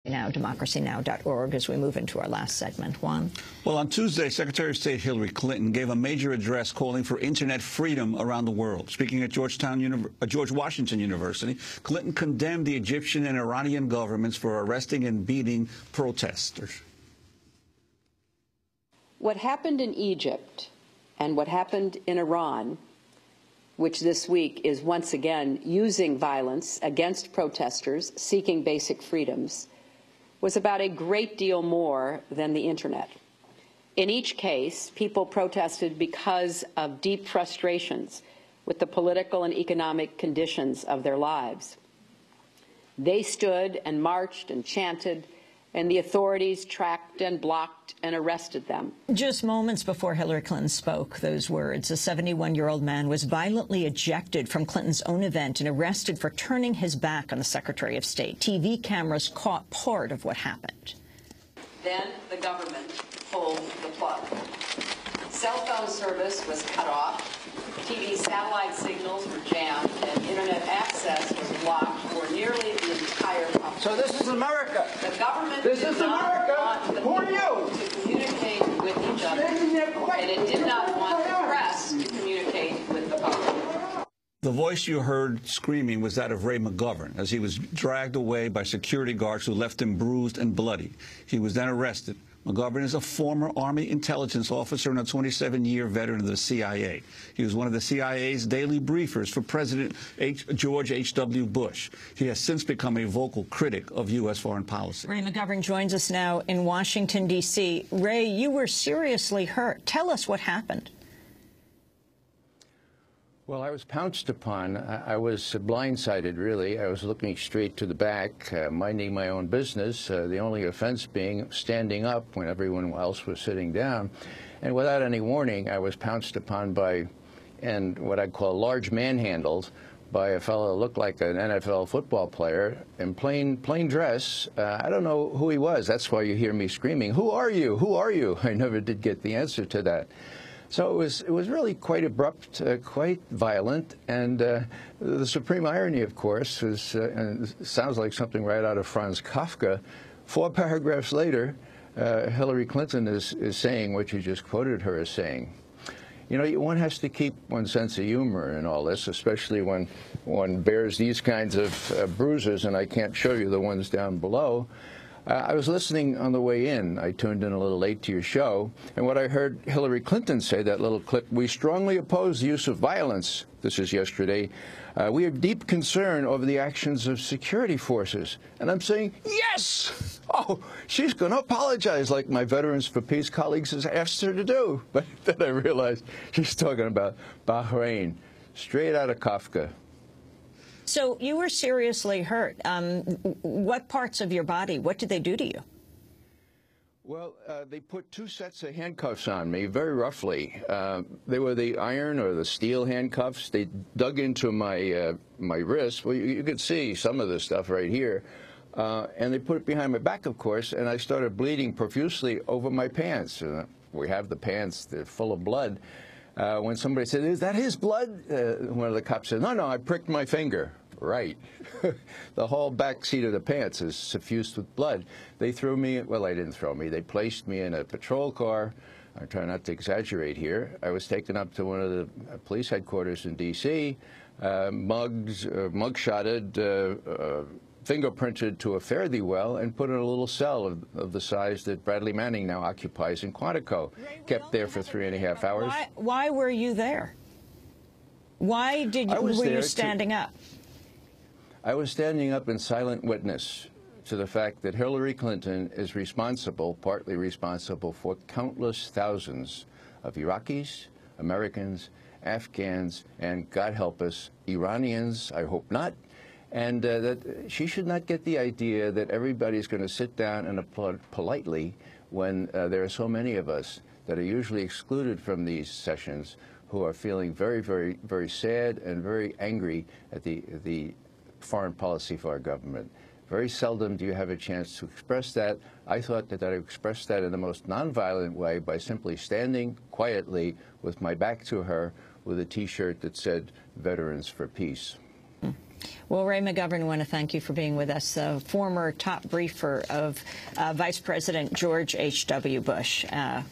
Now, democracynow.org, as we move into our last segment. Juan? Well, on Tuesday, Secretary of State Hillary Clinton gave a major address calling for Internet freedom around the world. Speaking at George Washington University, Clinton condemned the Egyptian and Iranian governments for arresting and beating protesters. What happened in Egypt and what happened in Iran, which this week is once again using violence against protesters seeking basic freedoms, was about a great deal more than the Internet. In each case, people protested because of deep frustrations with the political and economic conditions of their lives. They stood and marched and chanted, and the authorities tracked and blocked and arrested them. Just moments before Hillary Clinton spoke those words, a 71-year-old man was violently ejected from Clinton's own event and arrested for turning his back on the Secretary of State. TV cameras caught part of what happened. Then the government pulled the plug. Cell phone service was cut off, TV satellite signals were jammed, and Internet access was blocked for nearly the entire country. So this is America. The government This did is not America. want the Who are people you? to communicate with each other, and it did not want the press to communicate with the public. The voice you heard screaming was that of Ray McGovern as he was dragged away by security guards who left him bruised and bloody. He was then arrested. McGovern is a former Army intelligence officer and a 27-year veteran of the CIA. He was one of the CIA's daily briefers for President George H.W. Bush. He has since become a vocal critic of U.S. foreign policy. Ray McGovern joins us now in Washington, D.C. Ray, you were seriously hurt. Tell us what happened. Well, I was pounced upon. I was blindsided, really. I was looking straight to the back, minding my own business, the only offense being standing up when everyone else was sitting down. And without any warning, I was pounced upon by, and what I'd call large manhandled, by a fellow who looked like an NFL football player in plain dress. I don't know who he was. That's why you hear me screaming, "Who are you? Who are you?" I never did get the answer to that. So it was really quite abrupt, quite violent, and the supreme irony, of course, is, and it sounds like something right out of Franz Kafka. 4 paragraphs later, Hillary Clinton is saying what you just quoted her as saying. You know, one has to keep one's sense of humor in all this, especially when one bears these kinds of bruises, and I can't show you the ones down below. I was listening on the way in. I tuned in a little late to your show, and what I heard Hillary Clinton say, that little clip, "We strongly oppose the use of violence." This is yesterday. "We have deep concern over the actions of security forces." And I'm saying, yes! Oh, she's going to apologize like my Veterans for Peace colleagues has asked her to do. But then I realized she's talking about Bahrain, straight out of Kafka. So you were seriously hurt. What parts of your body, what did they do to you? Well, they put 2 sets of handcuffs on me, very roughly. They were the iron or the steel handcuffs. They dug into my my wrist. Well, you could see some of this stuff right here. And they put it behind my back, of course, and I started bleeding profusely over my pants. We have the pants, they're full of blood. When somebody said, "Is that his blood?" One of the cops said, "No, I pricked my finger." Right. The whole back seat of the pants is suffused with blood. They threw me, well, they didn't throw me. They placed me in a patrol car. I try not to exaggerate here. I was taken up to one of the police headquarters in D.C., mugshotted, fingerprinted to a fare-thee-well, and put in a little cell of the size that Bradley Manning now occupies in Quantico. Kept there for 3.5 hours. Why were you there? Why were you standing up? I was standing up in silent witness to the fact that Hillary Clinton is responsible, partly responsible, for countless thousands of Iraqis, Americans, Afghans, and, God help us, Iranians, I hope not, and that she should not get the idea that everybody's going to sit down and applaud politely when there are so many of us that are usually excluded from these sessions who are feeling very, very, very sad and very angry at the foreign policy of our government. Very seldom do you have a chance to express that. I thought that I expressed that in the most nonviolent way by simply standing quietly with my back to her with a T-shirt that said "Veterans for Peace." Well, Ray McGovern, I want to thank you for being with us, former top briefer of Vice President George H.W. Bush.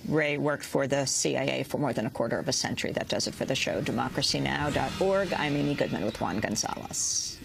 Ray worked for the CIA for more than a quarter of a century. That does it for the show. DemocracyNow.org. I'm Amy Goodman with Juan Gonzalez.